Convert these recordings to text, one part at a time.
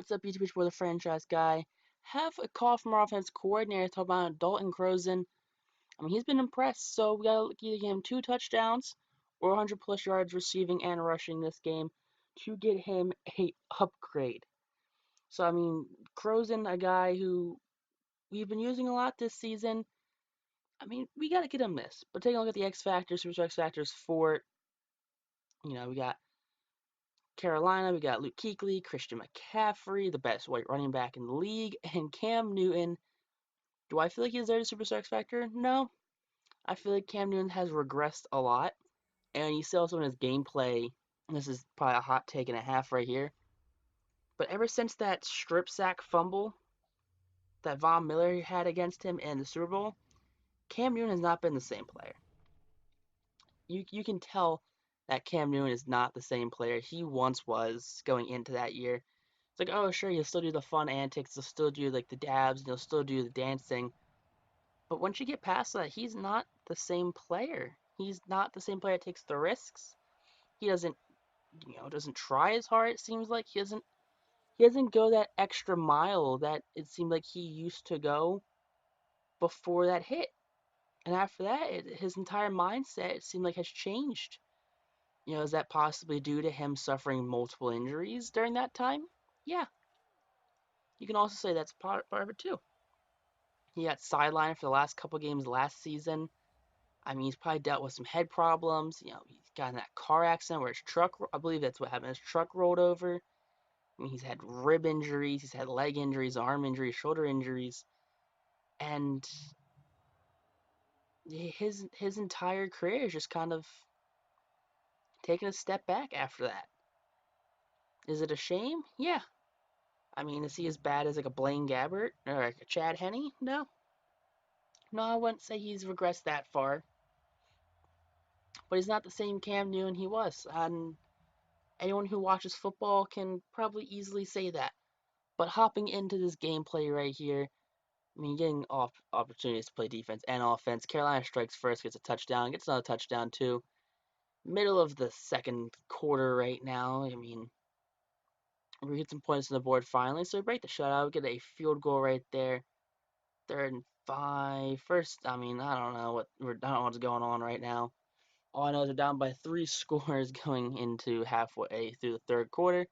what's up, YouTube? For the franchise guy. Have a call from our offense coordinator talking about Daulton Crossan. I mean, he's been impressed, so we gotta either give him 2 touchdowns or 100 plus yards receiving and rushing this game to get him a upgrade. So I mean, Crossan, a guy who we've been using a lot this season. I mean, we gotta get him this. But taking a look at the X factors, super X factors for we got Carolina, we got Luke Kuechly, Christian McCaffrey, the best white running back in the league, and Cam Newton. Do I feel like he's there to Superstar X Factor? No. I feel like Cam Newton has regressed a lot, and you see also in his gameplay, and this is probably a hot take and a half right here, but ever since that strip sack fumble that Von Miller had against him in the Super Bowl, Cam Newton has not been the same player. You can tell that Cam Newton is not the same player he once was going into that year. It's like, oh, sure, he'll still do the fun antics, he'll still do like the dabs, he'll still do the dancing. But once you get past that, he's not the same player. He's not the same player that takes the risks. He doesn't try as hard. It seems like he doesn't go that extra mile that it seemed like he used to go before that hit. And after that, his entire mindset it seemed like has changed. Is that possibly due to him suffering multiple injuries during that time? Yeah, you can also say that's part of it too. He got sidelined for the last couple games last season. I mean, he's probably dealt with some head problems. He's got in that car accident where his truck, I believe that's what happened, his truck rolled over. I mean, he's had rib injuries, he's had leg injuries, arm injuries, shoulder injuries. And his entire career is just kind of taking a step back after that. Is it a shame? Yeah. I mean, is he as bad as like a Blaine Gabbert or like a Chad Henne? No. No, I wouldn't say he's regressed that far. But he's not the same Cam Newton he was. And anyone who watches football can probably easily say that. But hopping into this gameplay right here, I mean, getting off opportunities to play defense and offense. Carolina strikes first, gets a touchdown, gets another touchdown too. Middle of the second quarter right now. I mean, we get some points on the board finally, so we break the shutout. We get a field goal right there. 3rd and 5. First, I mean, I don't know what's going on right now. All I know is they're down by 3 scores going into halfway through the third quarter.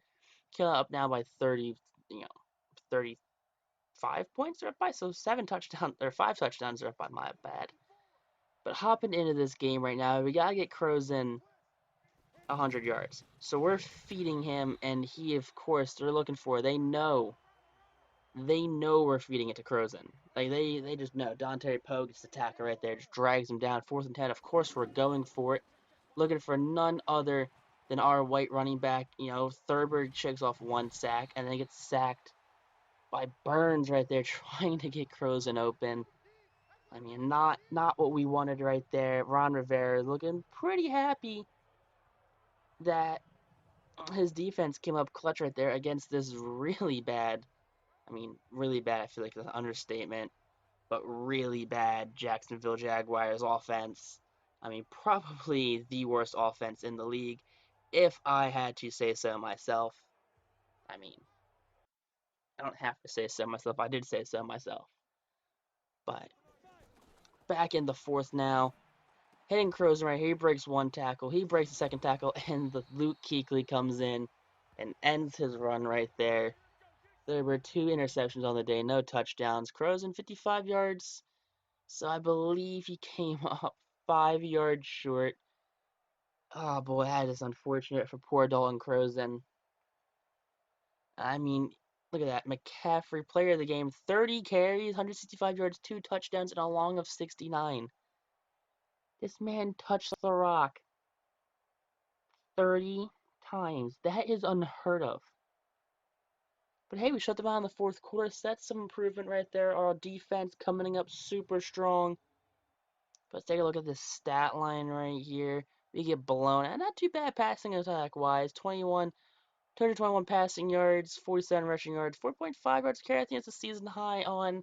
Carolina up now by 30, 35 points they're up by, so 5 touchdowns are up by, my bad. But hopping into this game right now, we gotta get Crossan 100 yards. So we're feeding him, and he, of course, they're looking for. They know we're feeding it to Crossan. Like they just know. Dontari Poe gets the tackle right there, just drags him down. 4th and 10. Of course, we're going for it, looking for none other than our white running back. Thurber shakes off 1 sack, and then gets sacked by Burns right there, trying to get Crossan open. I mean, not what we wanted right there. Ron Rivera looking pretty happy that his defense came up clutch right there against this really bad. I mean, really bad. I feel like it's an understatement, but really bad Jacksonville Jaguars offense. I mean, probably the worst offense in the league, if I had to say so myself. I mean, I don't have to say so myself. I did say so myself. But back in the fourth now. Hitting Crossan right here. He breaks 1 tackle. He breaks the second tackle, and the Luke Kuechly comes in and ends his run right there. There were 2 interceptions on the day, no touchdowns. Crossan 55 yards. So I believe he came up 5 yards short. Oh boy, that is unfortunate for poor Daulton Crossan. I mean, look at that. McCaffrey, player of the game, 30 carries, 165 yards, 2 touchdowns, and a long of 69. This man touched the rock 30 times. That is unheard of. But hey, we shut them out in the fourth quarter. So that's some improvement right there. Our defense coming up super strong. But let's take a look at this stat line right here. We get blown out. Not too bad passing attack wise. 221 passing yards, 47 rushing yards, 4.5 yards per carry. I think it's a season high on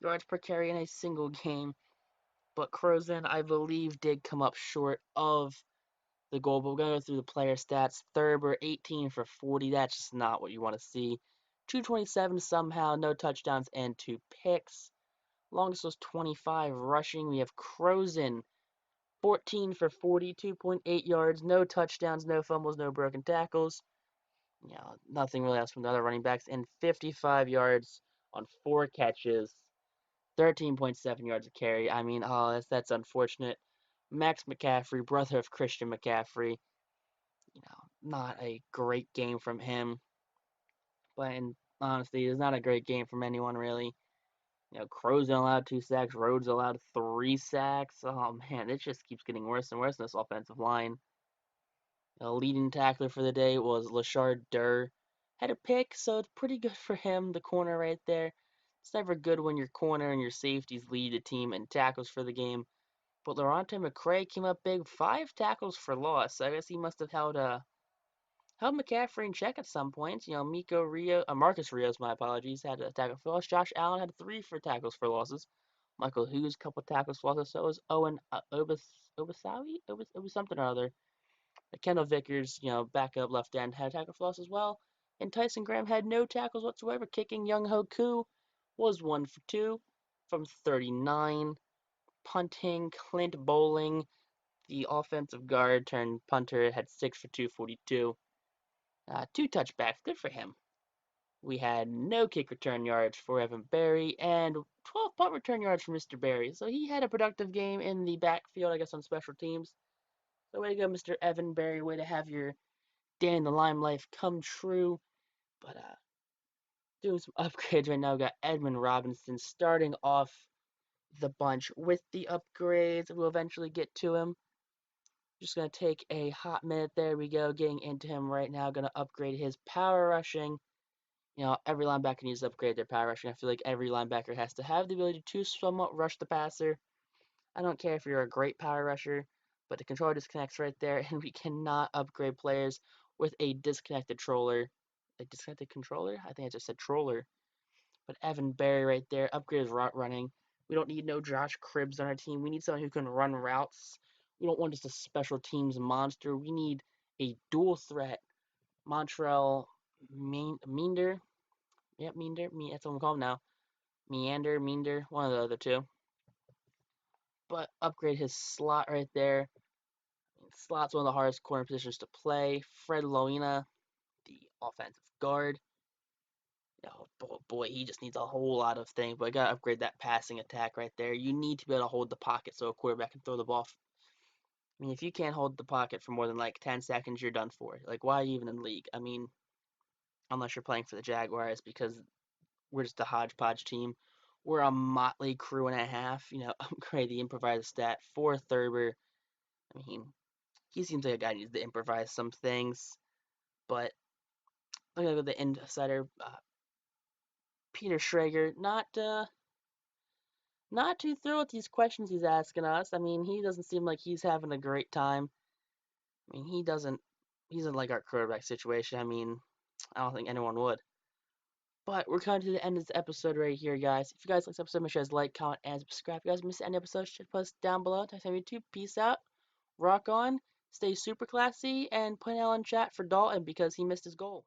yards per carry in a single game. But Crossan, I believe, did come up short of the goal. But we're going to go through the player stats. Thurber, 18 for 40. That's just not what you want to see. 227 somehow, no touchdowns and 2 picks. Longest was 25 rushing. We have Crossan, 14 for 42.8 yards, no touchdowns, no fumbles, no broken tackles. Nothing really else from the other running backs, and 55 yards on 4 catches, 13.7 yards a carry. I mean, that's unfortunate. Max McCaffrey, brother of Christian McCaffrey, not a great game from him. But honestly, it's not a great game from anyone really. Crow's allowed 2 sacks, Rhodes allowed 3 sacks. Oh man, it just keeps getting worse and worse in this offensive line. The leading tackler for the day was Lashard Durr. Had a pick, so it's pretty good for him, the corner right there. It's never good when your corner and your safeties lead the team in tackles for the game. But Lorante McCray came up big, 5 tackles for loss. I guess he must have held McCaffrey in check at some points. Marcus Rios, my apologies, had a tackle for loss. Josh Allen had 3 tackles for losses. Michael Hughes, couple tackles for losses. So was Owen Obasawi, something or other. Kendall Vickers, backup left end, had a tackle for loss as well. And Tyson Graham had no tackles whatsoever. Kicking Young Ho Koo was 1 for 2 from 39. Punting, Clint Bowling, the offensive guard turned punter, had 6 for 242. 2 touchbacks, good for him. We had no kick return yards for Evan Berry and 12 punt return yards for Mr. Berry. So he had a productive game in the backfield, I guess, on special teams. So way to go, Mr. Evan Berry. Way to have your day in the limelight come true. But doing some upgrades right now. We got Edmund Robinson starting off the bunch with the upgrades. We'll eventually get to him. Just going to take a hot minute. There we go. Getting into him right now. Going to upgrade his power rushing. Every linebacker needs to upgrade their power rushing. I feel like every linebacker has to have the ability to somewhat rush the passer. I don't care if you're a great power rusher, but the controller disconnects right there, and we cannot upgrade players with a disconnected controller. A disconnected controller? I think I just said troller. But Evan Berry right there, upgrade his route running. We don't need no Josh Cribbs on our team. We need someone who can run routes. We don't want just a special teams monster. We need a dual threat. Montreal Meander. Yep, Meander. That's what I'm calling him now. Meander, one of the other two. But upgrade his slot right there. Slot's one of the hardest corner positions to play. Fred Loina, the offensive guard. Boy, he just needs a whole lot of things. But I gotta upgrade that passing attack right there. You need to be able to hold the pocket so a quarterback can throw the ball. I mean, if you can't hold the pocket for more than like 10 seconds, you're done for. Like, why are you even in the league? I mean, unless you're playing for the Jaguars, because we're just a hodgepodge team. We're a motley crew and a half. Upgrade the improviser stat for Thurber. I mean, he seems like a guy who needs to improvise some things. But I'm gonna go with the insider, Peter Schrager. Not too thrilled with these questions he's asking us. I mean, he doesn't seem like he's having a great time. I mean, he doesn't. He's in like our quarterback situation. I mean, I don't think anyone would. But we're coming to the end of this episode right here, guys. If you guys like this episode, make sure you guys like, comment, and subscribe. If you guys miss any episodes, check post down below. Thanks for YouTube. Peace out. Rock on. Stay super classy. And put an L in chat for Daulton because he missed his goal.